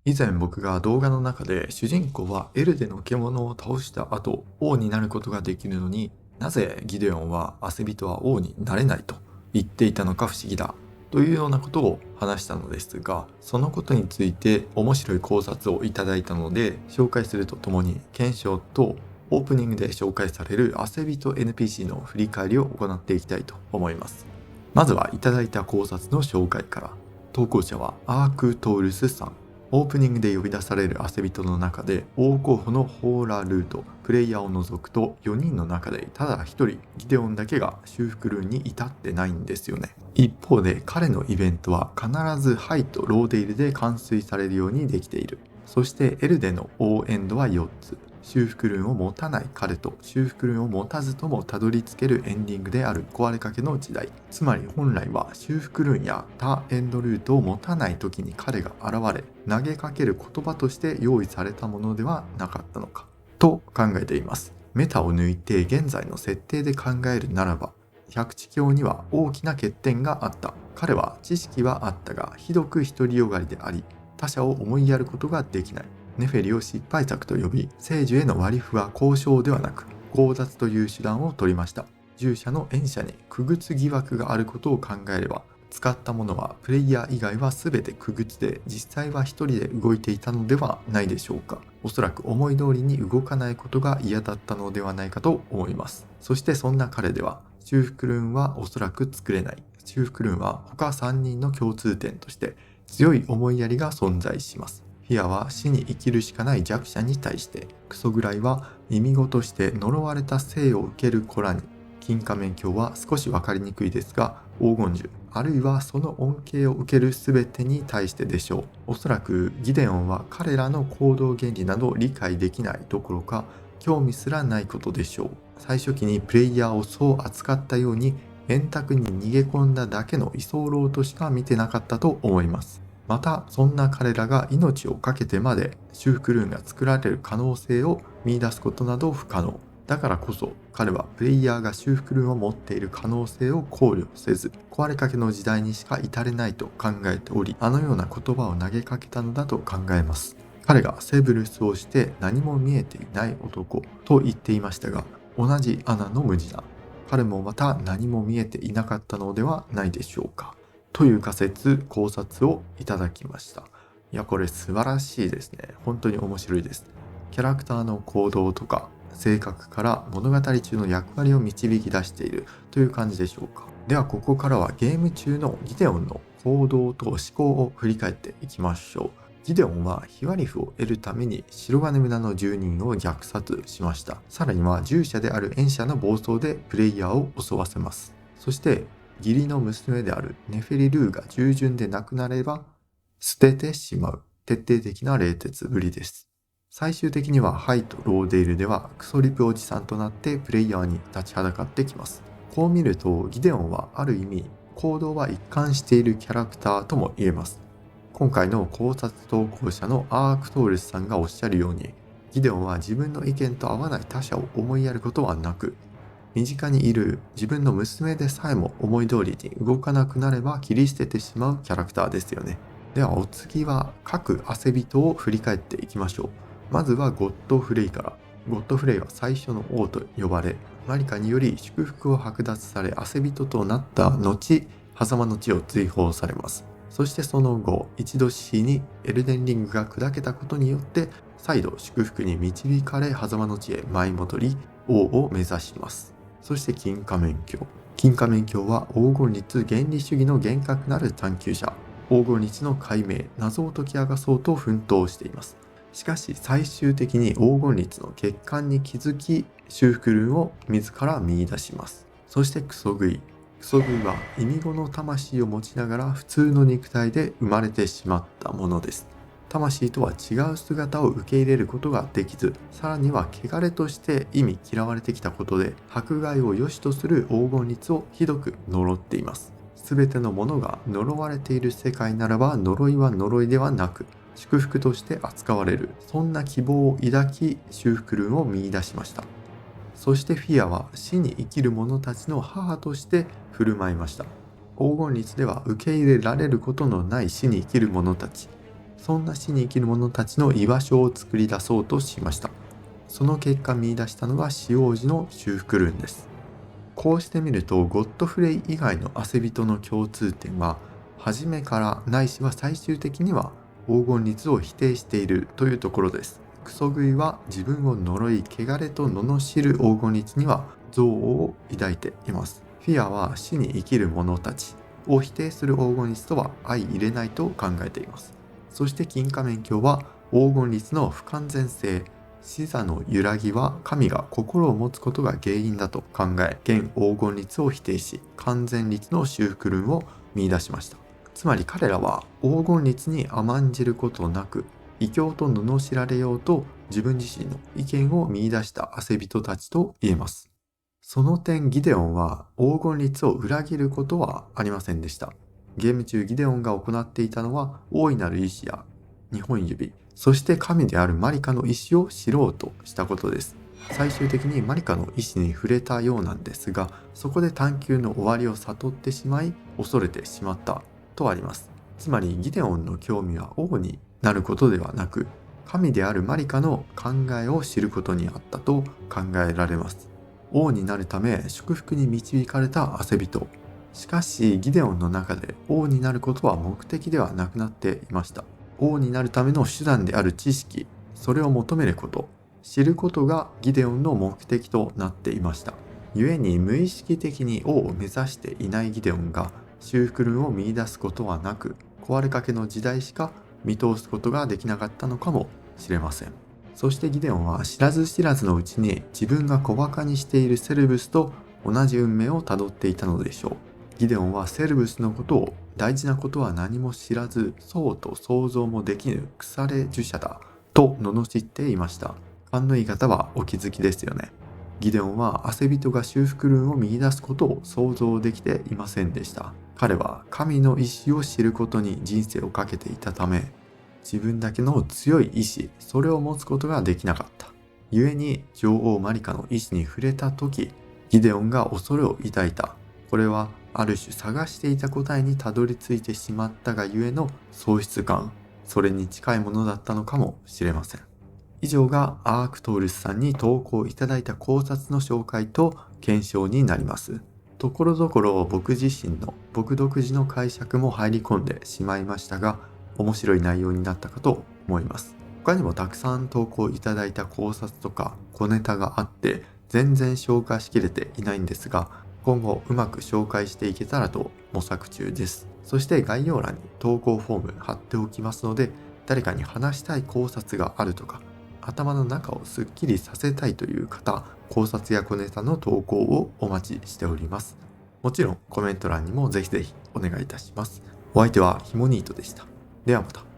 以前僕が動画の中で主人公はエルデの獣を倒した後王になることができるのになぜギデオンはアセビトは王になれないと言っていたのか不思議だというようなことを話したのですが、そのことについて面白い考察をいただいたので紹介するとともに検証とオープニングで紹介されるアセビト NPC の振り返りを行っていきたいと思います。まずはいただいた考察の紹介から。投稿者はアークトールスさん。オープニングで呼び出されるアセビトの中で王候補のホーラルートプレイヤーを除くと4人の中でただ1人ギデオンだけが修復ルーンに至ってないんですよね。一方で彼のイベントは必ずハイとローデイルで完遂されるようにできている。そしてエルデのオーエンドは4つ。修復ルーンを持たない彼と修復ルーンを持たずともたどり着けるエンディングである壊れかけの時代。つまり本来は修復ルーンや他エンドルートを持たない時に彼が現れ投げかける言葉として用意されたものではなかったのかと考えています。メタを抜いて現在の設定で考えるならば、百地教には大きな欠点があった。彼は知識はあったがひどく独りよがりであり、他者を思いやることができない。ネフェリを失敗作と呼び、聖樹への割り符は交渉ではなく強奪という手段を取りました。従者の縁者に傀儡疑惑があることを考えれば、使ったものはプレイヤー以外は全て傀儡で実際は一人で動いていたのではないでしょうか。おそらく思い通りに動かないことが嫌だったのではないかと思います。そしてそんな彼では修復ルーンはおそらく作れない。修復ルーンは他3人の共通点として強い思いやりが存在します。フィアは死に生きるしかない弱者に対して、クソぐらいは耳ごとして呪われた生を受ける子らに、金仮面鏡は少し分かりにくいですが黄金樹あるいはその恩恵を受ける全てに対してでしょう。おそらくギデオンは彼らの行動原理など理解できないどころか興味すらないことでしょう。最初期にプレイヤーをそう扱ったように円卓に逃げ込んだだけの居候としか見てなかったと思います。またそんな彼らが命を懸けてまで修復ルーンが作られる可能性を見出すことなど不可能。だからこそ彼はプレイヤーが修復ルーンを持っている可能性を考慮せず、壊れかけの時代にしか至れないと考えており、あのような言葉を投げかけたのだと考えます。彼がセブルスをして何も見えていない男と言っていましたが、同じ穴の無地だ。彼もまた何も見えていなかったのではないでしょうか。という仮説考察をいただきました。いやこれ素晴らしいですね。本当に面白いです。キャラクターの行動とか性格から物語中の役割を導き出しているという感じでしょうか。ではここからはゲーム中のギデオンの行動と思考を振り返っていきましょう。ギデオンはヒワリフを得るために白金村の住人を虐殺しました。さらには従者である縁者の暴走でプレイヤーを襲わせます。そして義理の娘であるネフェリルーが従順でなくなれば捨ててしまう徹底的な冷徹ぶりです。最終的にはハイとローデイルではクソリプおじさんとなってプレイヤーに立ちはだかってきます。こう見るとギデオンはある意味行動は一貫しているキャラクターとも言えます。今回の考察投稿者のアークトーレスさんがおっしゃるように、ギデオンは自分の意見と合わない他者を思いやることはなく、身近にいる自分の娘でさえも思い通りに動かなくなれば切り捨ててしまうキャラクターですよね。ではお次は各汗人を振り返っていきましょう。まずはゴッドフレイから。ゴッドフレイは最初の王と呼ばれ、マリカにより祝福を剥奪され汗人となった後、狭間の地を追放されます。そしてその後、一度死にエルデンリングが砕けたことによって再度祝福に導かれ狭間の地へ舞い戻り王を目指します。そして金仮面鏡。金仮面鏡は黄金律原理主義の厳格なる探求者。黄金律の解明、謎を解き明かそうと奮闘しています。しかし最終的に黄金律の欠陥に気づき、修復ルーンを自ら見出します。そしてクソ食い。クソ食いは忌み子の魂を持ちながら普通の肉体で生まれてしまったものです。魂とは違う姿を受け入れることができず、さらには汚れとして忌み嫌われてきたことで迫害を良しとする黄金律をひどく呪っています。すべてのものが呪われている世界ならば呪いは呪いではなく祝福として扱われる、そんな希望を抱き修復ルーンを見出しました。そしてフィアは死に生きる者たちの母として振る舞いました。黄金律では受け入れられることのない死に生きる者たち、そんな死に生きる者たちの居場所を作り出そうとしました。その結果見出したのが死王子の修復論です。こうしてみるとゴッドフレイ以外の汗人の共通点は、初めからないしは最終的には黄金律を否定しているというところです。クソグイは自分を呪い汚れと罵る黄金律には憎悪を抱いています。フィアは死に生きる者たちを否定する黄金律とは相入れないと考えています。そして金仮面教は黄金律の不完全性、視座の揺らぎは神が心を持つことが原因だと考え、現黄金律を否定し、完全律の修復論を見出しました。つまり彼らは黄金律に甘んじることなく、異教と罵られようと自分自身の意見を見出した汗人たちと言えます。その点ギデオンは黄金律を裏切ることはありませんでした。ゲーム中ギデオンが行っていたのは大いなる意志や2本指、そして神であるマリカの意志を知ろうとしたことです。最終的にマリカの意志に触れたようなんですが、そこで探求の終わりを悟ってしまい恐れてしまったとあります。つまりギデオンの興味は王になることではなく、神であるマリカの考えを知ることにあったと考えられます。王になるため祝福に導かれた汗人。しかしギデオンの中で王になることは目的ではなくなっていました。王になるための手段である知識、それを求めること、知ることがギデオンの目的となっていました。故に無意識的に王を目指していないギデオンが修復論を見出すことはなく、壊れかけの時代しか見通すことができなかったのかもしれません。そしてギデオンは知らず知らずのうちに自分が小馬鹿にしているセルブスと同じ運命をたどっていたのでしょう。ギデオンはセルブスのことを大事なことは何も知らず、そうと想像もできぬ腐れ呪者だと罵っていました。勘のいい方はお気づきですよね。ギデオンは汗人が修復論を見出すことを想像できていませんでした。彼は神の意志を知ることに人生をかけていたため、自分だけの強い意志、それを持つことができなかった。故に女王マリカの意志に触れた時、ギデオンが恐れを抱いた。これはある種探していた答えにたどり着いてしまったがゆえの喪失感、それに近いものだったのかもしれません。以上がアークトールスさんに投稿いただいた考察の紹介と検証になります。ところどころ僕独自の解釈も入り込んでしまいましたが、面白い内容になったかと思います。他にもたくさん投稿いただいた考察とか小ネタがあって全然紹介しきれていないんですが、今後うまく紹介していけたらと模索中です。そして概要欄に投稿フォーム貼っておきますので、誰かに話したい考察があるとか、頭の中をすっきりさせたいという方、考察や小ネタの投稿をお待ちしております。もちろんコメント欄にもぜひぜひお願いいたします。お相手はひもニートでした。ではまた。